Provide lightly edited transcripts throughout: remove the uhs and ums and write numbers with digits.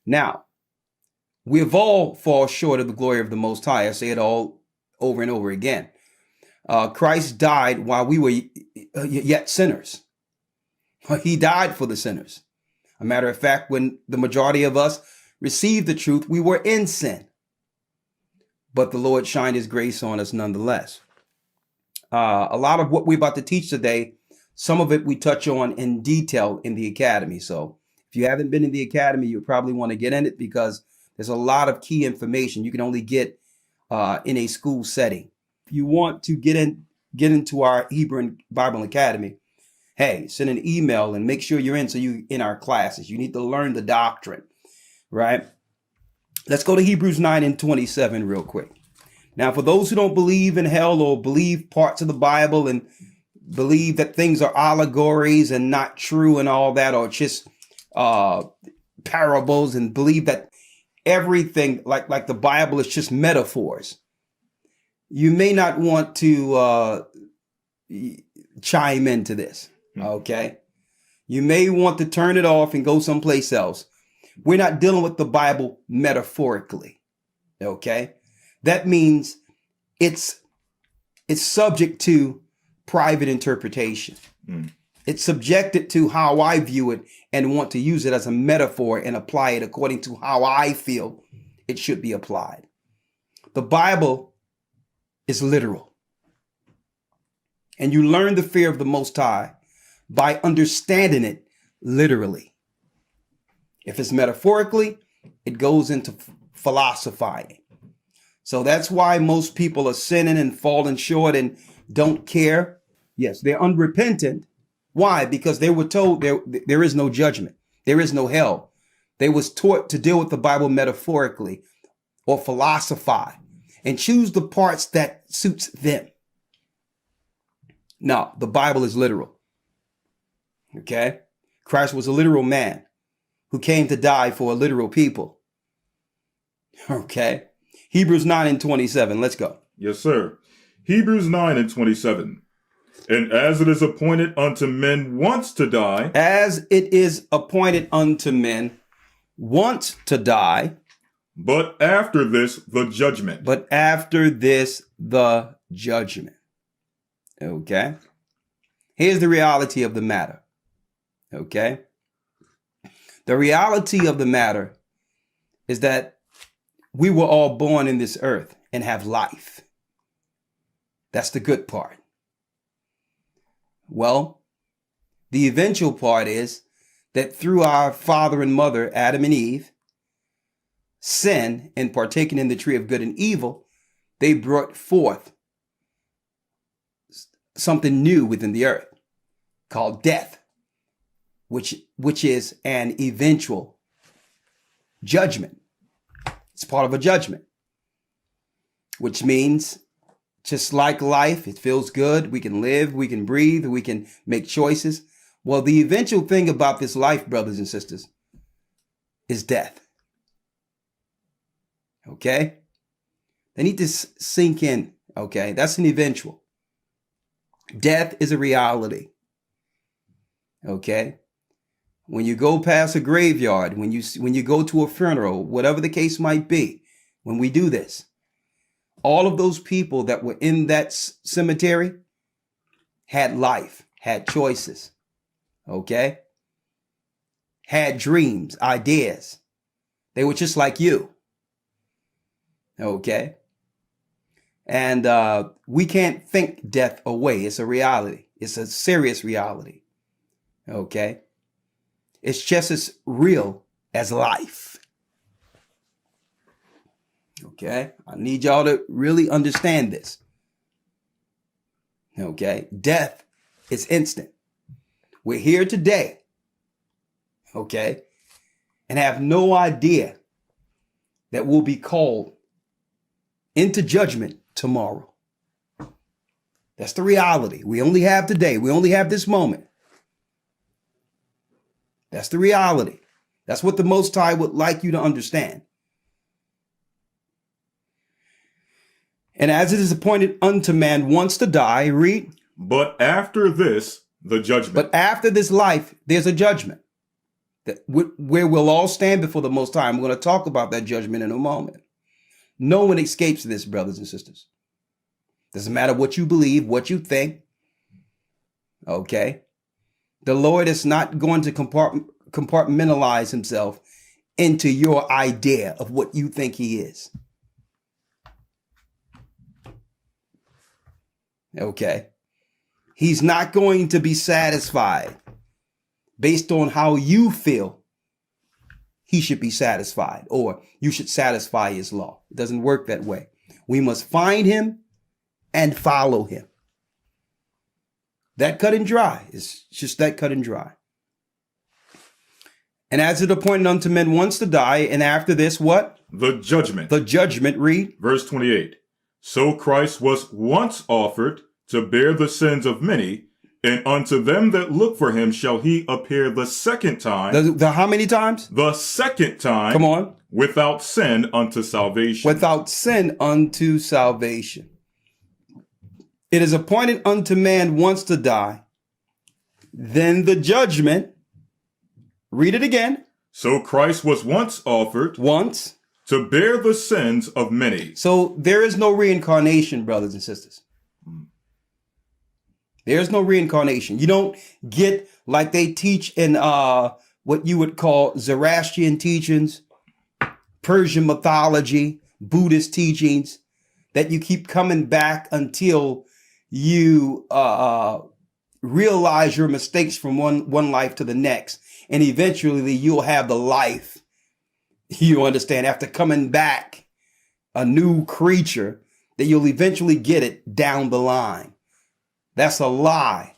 Now, we have all fall short of the glory of the Most High. I say it all over and over again. Christ died while we were yet sinners. He died for the sinners. A matter of fact, when the majority of us received the truth, we were in sin. But the Lord shined his grace on us nonetheless. A lot of what we're about to teach today, some of it we touch on in detail in the academy. So if you haven't been in the academy, you probably want to get in it, because there's a lot of key information you can only get in a school setting. If you want to get into our Hebrew and Bible Academy, hey, send an email and make sure you're in, so you're in our classes. You need to learn the doctrine, right? Let's go to Hebrews 9:27 real quick. Now, for those who don't believe in hell or believe parts of the Bible and believe that things are allegories and not true and all that, or just parables, and believe that everything like the Bible is just metaphors, you may not want to chime into this. Okay. You may want to turn it off and go someplace else. We're not dealing with the Bible metaphorically. Okay. That means it's subject to private interpretation. It's subjected to how I view it and want to use it as a metaphor and apply it according to how I feel it should be applied. The Bible is literal. And you learn the fear of the Most High by understanding it literally. If it's metaphorically, it goes into philosophizing. So that's why most people are sinning and falling short and don't care. Yes, they're unrepentant. Why? Because they were told there is no judgment. There is no hell. They was taught to deal with the Bible metaphorically or philosophize and choose the parts that suits them. No, the Bible is literal. Okay? Christ was a literal man who came to die for a literal people. Okay? Hebrews 9:27. Let's go. Yes, sir. Hebrews 9:27. And as it is appointed unto men once to die. As it is appointed unto men once to die. But after this, the judgment. But after this, the judgment. Okay? Here's the reality of the matter. Okay? The reality of the matter is that we were all born in this earth and have life. That's the good part. Well, the eventual part is that through our father and mother, Adam and Eve, sin and partaking in the tree of good and evil, they brought forth something new within the earth called death, which is an eventual judgment. It's part of a judgment, which means just like life, it feels good. We can live, we can breathe, we can make choices. Well, the eventual thing about this life, brothers and sisters, is death. Okay? They need to sink in. Okay? That's an eventual. Death is a reality. Okay? When you go past a graveyard, when you go to a funeral, whatever the case might be, when we do this, all of those people that were in that cemetery had life, had choices, okay? Had dreams, ideas. They were just like you, okay? And we can't think death away. It's a reality. It's a serious reality, okay? It's just as real as life. Okay, I need y'all to really understand this. Okay, death is instant. We're here today, okay, and have no idea that we'll be called into judgment tomorrow. That's the reality. We only have today. We only have this moment. That's the reality. That's what the Most High would like you to understand. And as it is appointed unto man once to die, read. But after this, the judgment. But after this life, there's a judgment. where we'll all stand before the Most High. I'm going to talk about that judgment in a moment. No one escapes this, brothers and sisters. Doesn't matter what you believe, what you think. Okay. The Lord is not going to compartmentalize himself into your idea of what you think he is. Okay. He's not going to be satisfied based on how you feel he should be satisfied, or you should satisfy his law. It doesn't work that way. We must find him and follow him. That cut and dry. It's just that cut and dry. And as it appointed unto men once to die, and after this, what? The judgment. The judgment, read. Verse 28. So Christ was once offered to bear the sins of many, and unto them that look for him shall he appear the second time. The how many times? The second time. Come on. Without sin unto salvation. Without sin unto salvation. It is appointed unto man once to die, then the judgment. Read it again. So Christ was once offered. Once. To bear the sins of many. So there is no reincarnation, brothers and sisters. There's no reincarnation. You don't get like they teach in what you would call Zoroastrian teachings, Persian mythology, Buddhist teachings, that you keep coming back until you realize your mistakes from one life to the next. And eventually you'll have the life, you understand, after coming back, a new creature, that you'll eventually get it down the line. That's a lie.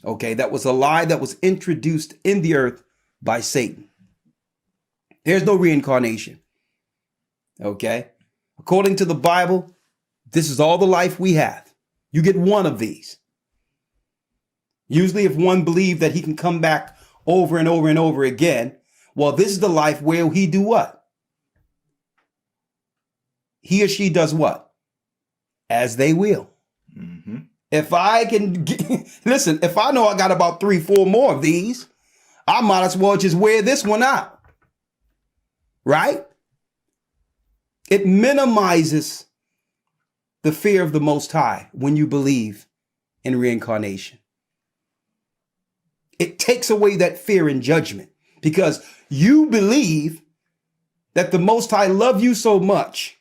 Okay, that was a lie that was introduced in the earth by Satan. There's no reincarnation. Okay, according to the Bible, this is all the life we have. You get one of these. Usually if one believes that he can come back over and over and over again, well, this is the life where he do what? He or she does what? As they will. Mm-hmm. If I can listen, if I know I got about 3-4 more of these, I might as well just wear this one out. Right? It minimizes the fear of the Most High when you believe in reincarnation. It takes away that fear and judgment because you believe that the Most High love you so much,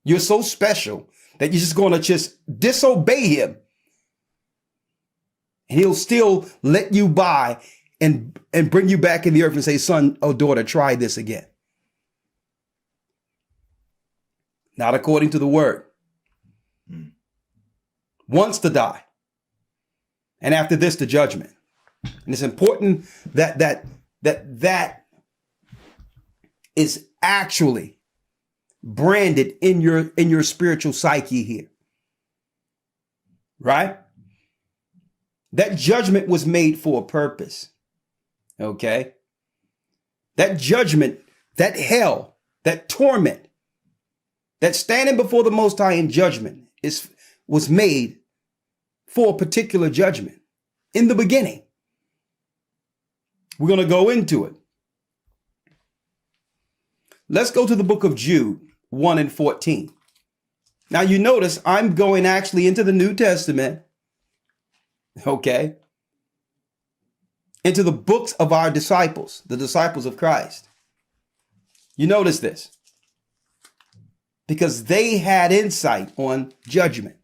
you're so special, that you're just going to just disobey him. And he'll still let you by and bring you back in the earth and say, son or daughter, try this again. Not according to the word. Once to die. And after this, the judgment. And it's important that is actually branded in your spiritual psyche here. Right? That judgment was made for a purpose. Okay? That judgment, that hell, that torment, that standing before the Most High in judgment was made for a particular judgment in the beginning. We're going to go into it. Let's go to the book of Jude 1:14. Now you notice I'm going actually into the New Testament. Okay. Into the books of our disciples, the disciples of Christ. You notice this. Because they had insight on judgment.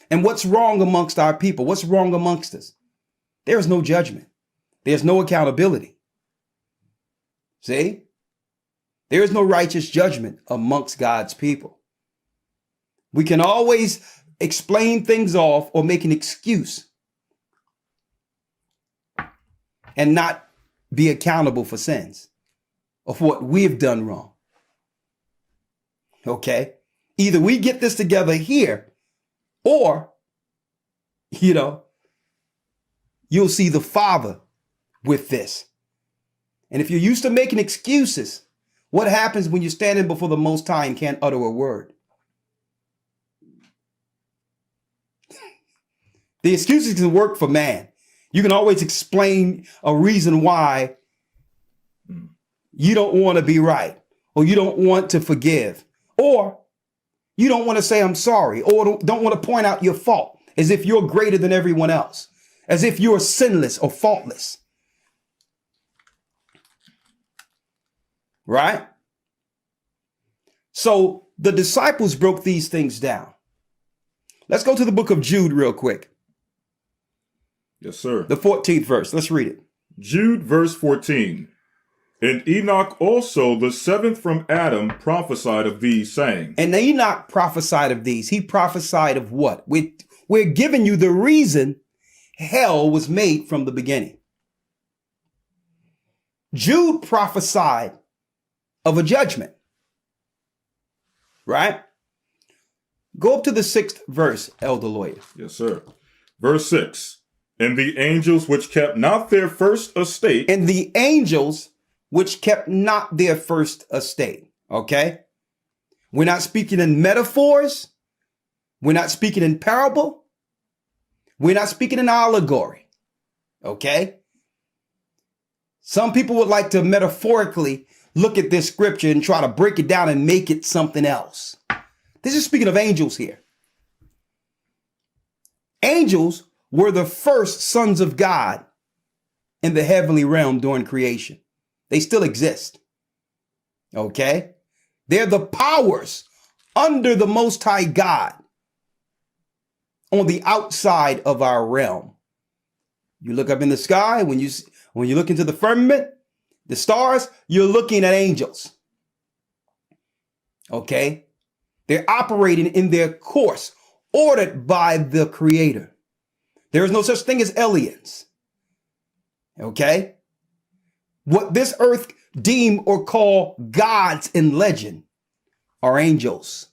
And what's wrong amongst our people? What's wrong amongst us? There is no judgment. There's no accountability. See? There is no righteous judgment amongst God's people. We can always explain things off or make an excuse and not be accountable for sins of what we've done wrong. Okay? Either we get this together here or, you'll see the Father with this. And if you're used to making excuses, what happens when you're standing before the Most High and can't utter a word? The excuses can work for man. You can always explain a reason why you don't want to be right, or you don't want to forgive, or you don't want to say I'm sorry, or don't want to point out your fault as if you're greater than everyone else, as if you're sinless or faultless. Right? So the disciples broke these things down. Let's go to the book of Jude real quick. Yes, sir. The 14th verse. Let's read it. Jude, verse 14. And Enoch also, the seventh from Adam, prophesied of these, saying. And Enoch prophesied of these. He prophesied of what? We're giving you the reason hell was made from the beginning. Jude prophesied of a judgment. Right? Go up to the 6th verse, Elder Lawyer. Yes, sir. Verse 6. And the angels which kept not their first estate. And the angels which kept not their first estate. Okay? We're not speaking in metaphors. We're not speaking in parable. We're not speaking in allegory. Okay? Some people would like to metaphorically look at this scripture and try to break it down and make it something else. This is speaking of angels here. Angels were the first sons of God in the heavenly realm during creation. They still exist. Okay? They're the powers under the Most High God on the outside of our realm. You look up in the sky, when you look into the firmament, the stars, you're looking at angels. Okay? They're operating in their course, ordered by the Creator. There is no such thing as aliens. Okay? What this earth deem or call gods in legend are angels.